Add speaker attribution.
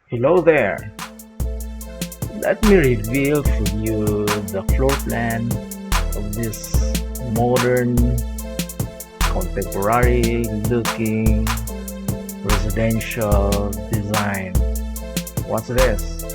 Speaker 1: Hello there. Let me reveal to you the floor plan of this modern, contemporary looking residential design. What's this?